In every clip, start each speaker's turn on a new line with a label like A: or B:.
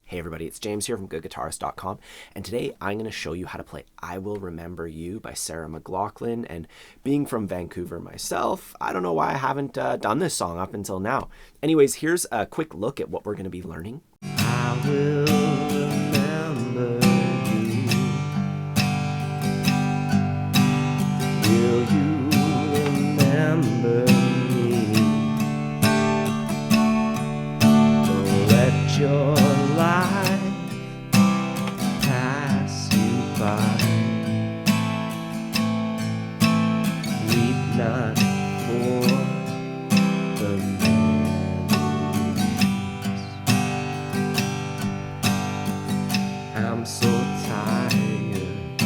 A: Hey everybody, it's James here from GoodGuitarist.com, and today I'm going to show you how to play I Will Remember You by Sarah McLachlan. And being from Vancouver myself, I don't know why I haven't done this song up until now. Anyways, here's a quick look at what we're going to be learning. I will remember you. Will you remember me? Don't let your life pass you by. Weep not for the memories. I'm so tired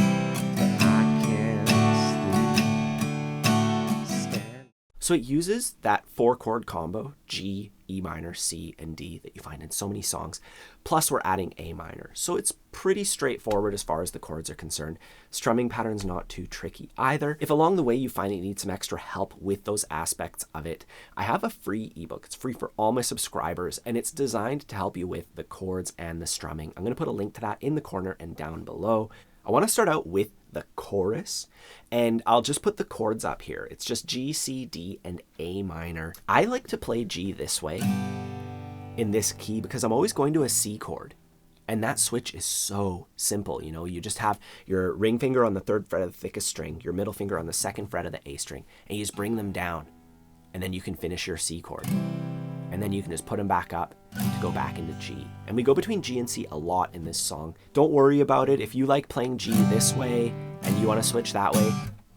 A: that I can't stand. So it uses that 4-chord combo, G, E minor, C, and D, that you find in so many songs, plus we're adding A minor. So it's pretty straightforward as far as the chords are concerned. Strumming pattern's not too tricky either. If along the way you find you need some extra help with those aspects of it, I have a free ebook. It's free for all my subscribers, and it's designed to help you with the chords and the strumming. I'm going to put a link to that in the corner and down below. I want to start out with the chorus, and I'll just put the chords up here. It's just G, C, D, and A minor. I like to play G this way in this key because I'm always going to a C chord, and that switch is so simple. You know, you just have your ring finger on the 3rd fret of the thickest string, your middle finger on the 2nd fret of the A string, and you just bring them down, and then you can finish your C chord. And then you can just put them back up to go back into G. And we go between G and C a lot in this song. Don't worry about it. If you like playing G this way and you want to switch that way,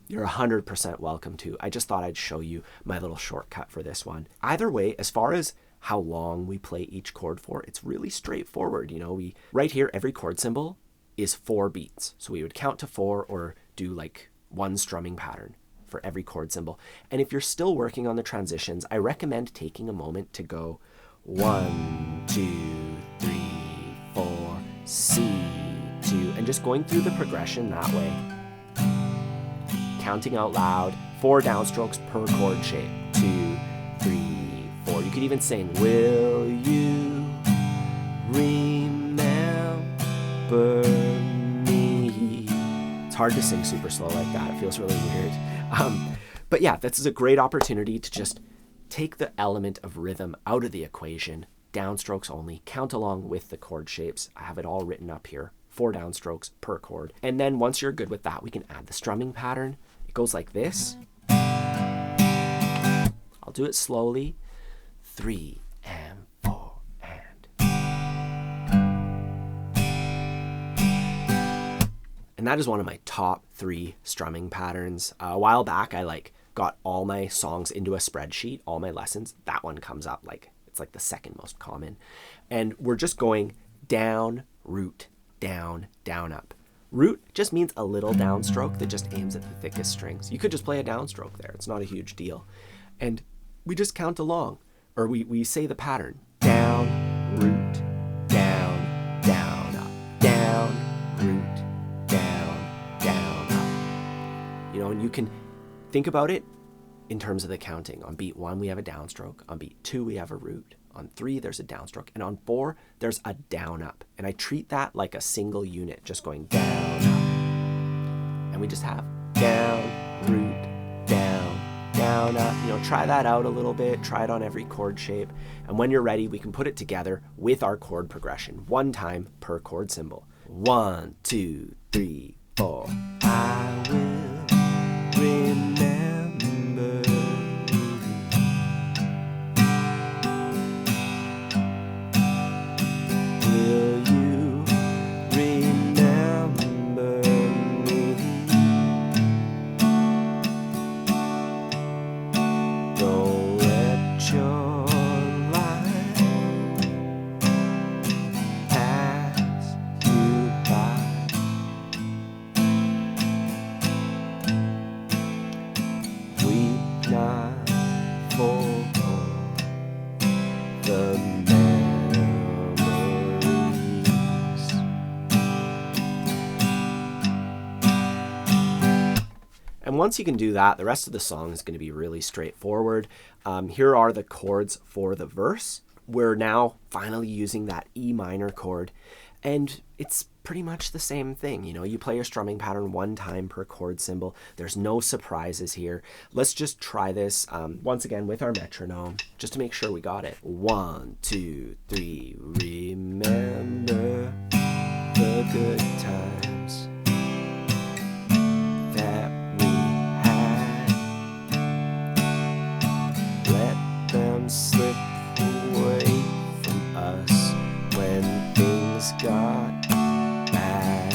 A: you're 100% welcome to. I just thought I'd show you my little shortcut for this one. Either way, as far as how long we play each chord for, it's really straightforward. You know, right here, every chord symbol is 4 beats. So we would count to 4 or do like 1 strumming pattern for every chord symbol. And if you're still working on the transitions, I recommend taking a moment to go 1, 2, 3, 4, C, 2, and just going through the progression that way. Counting out loud, 4 downstrokes per chord shape. 2, 3, 4. You could even sing, will you remember me? It's hard to sing super slow like that. It feels really weird. But yeah, this is a great opportunity to just take the element of rhythm out of the equation, downstrokes only, count along with the chord shapes. I have it all written up here, 4 downstrokes per chord. And then once you're good with that, we can add the strumming pattern. It goes like this. I'll do it slowly. 3 and 4 and that is one of my top 3 strumming patterns. A while back, I got all my songs into a spreadsheet, all my lessons. That one comes up it's like the 2nd most common. And we're just going down, root, down, down, up. Root just means a little downstroke that just aims at the thickest strings. You could just play a downstroke there. It's not a huge deal. And we just count along, or we say the pattern. Down, root, down, down, up. Down, root, down, down, up. You know, and you can think about it in terms of the counting. On beat 1, we have a downstroke. On beat 2, we have a root. On 3, there's a downstroke. And on 4, there's a down up. And I treat that like a single unit, just going down, up. And we just have down, root, down, down, up. You know, try that out a little bit. Try it on every chord shape. And when you're ready, we can put it together with our chord progression, 1 time per chord symbol. 1, 2, 3, 4. I will remember. Will you remember me? Don't let your life pass you by. Weep not for the memories. And once you can do that, the rest of the song is going to be really straightforward. Here are the chords for the verse. we're now finally using that E minor chord, and it's pretty much the same thing. You know, you play your strumming pattern one time per chord symbol. There's no surprises here. Let's just try this once again with our metronome, just to make sure we got it. 1, 2, 3, remember the good times that we had. Let them slip away from us when things got bad.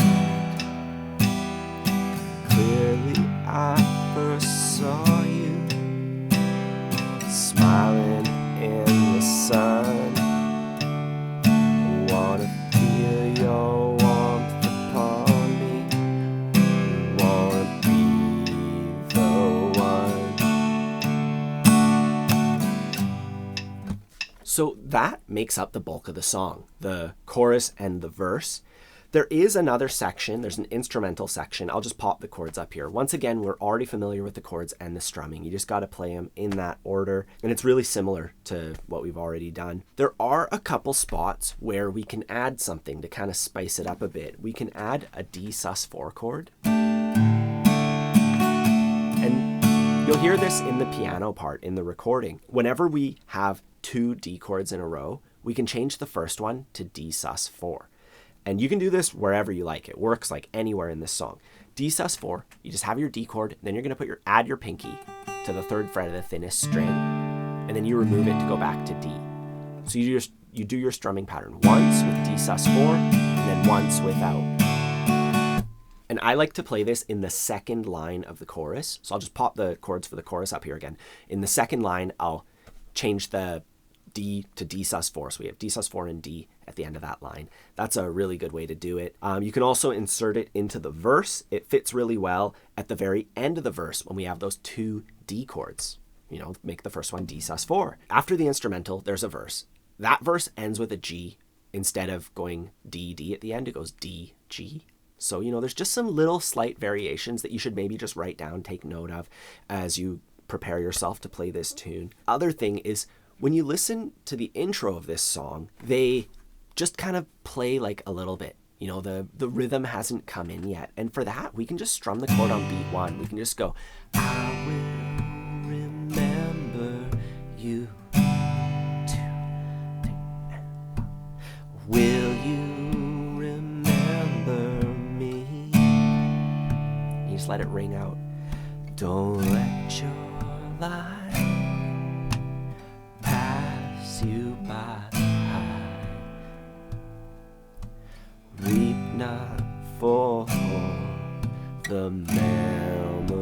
A: Clearly I first saw you smiling in the sun. Wanna feel your warmth upon me. Wanna be the one. So that makes up the bulk of the song, the chorus and the verse. There is another section, there's an instrumental section. I'll just pop the chords up here. Once again, we're already familiar with the chords and the strumming. You just got to play them in that order, and it's really similar to what we've already done. There are a couple spots where we can add something to kind of spice it up a bit. We can add a D sus4 chord. And you'll hear this in the piano part in the recording. Whenever we have 2 D chords in a row, we can change the first one to D sus4. And you can do this wherever you like. It works like anywhere in this song. D sus4, you just have your D chord, then you're going to add your pinky to the 3rd fret of the thinnest string, and then you remove it to go back to D. So you do your strumming pattern once with D sus4, and then once without. And I like to play this in the 2nd line of the chorus. So I'll just pop the chords for the chorus up here again. In the 2nd line, I'll change the D to D sus4. So we have D sus4 and D at the end of that line. That's a really good way to do it. You can also insert it into the verse. It fits really well at the very end of the verse when we have those 2 D chords. You know, make the first one D sus4. After the instrumental, there's a verse. That verse ends with a G. Instead of going D, D at the end, it goes D, G. So, you know, there's just some little slight variations that you should maybe just write down, take note of as you prepare yourself to play this tune. Other thing is, when you listen to the intro of this song, they just kind of play like a little bit. You know, the rhythm hasn't come in yet. And for that, we can just strum the chord on beat 1. We can just go, I will remember you. 2, 3, will you remember me? You just let it ring out. Don't let your life you by. Weep not for the memories.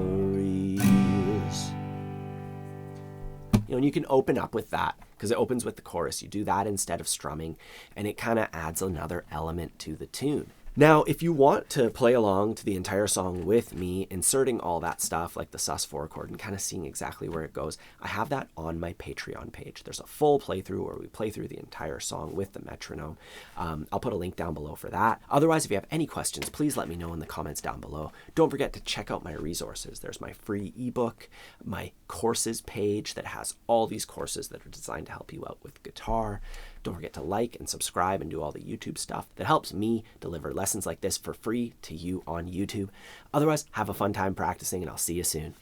A: You know, and you can open up with that because it opens with the chorus. You do that instead of strumming, and it kind of adds another element to the tune. Now, if you want to play along to the entire song with me, inserting all that stuff like the sus4 chord and kind of seeing exactly where it goes, I have that on my Patreon page. There's a full playthrough where we play through the entire song with the metronome. I'll put a link down below for that. Otherwise, if you have any questions, please let me know in the comments down below. Don't forget to check out my resources. There's my free ebook, my courses page that has all these courses that are designed to help you out with guitar. Don't forget to like and subscribe and do all the YouTube stuff that helps me deliver lessons like this for free to you on YouTube. Otherwise, have a fun time practicing, and I'll see you soon.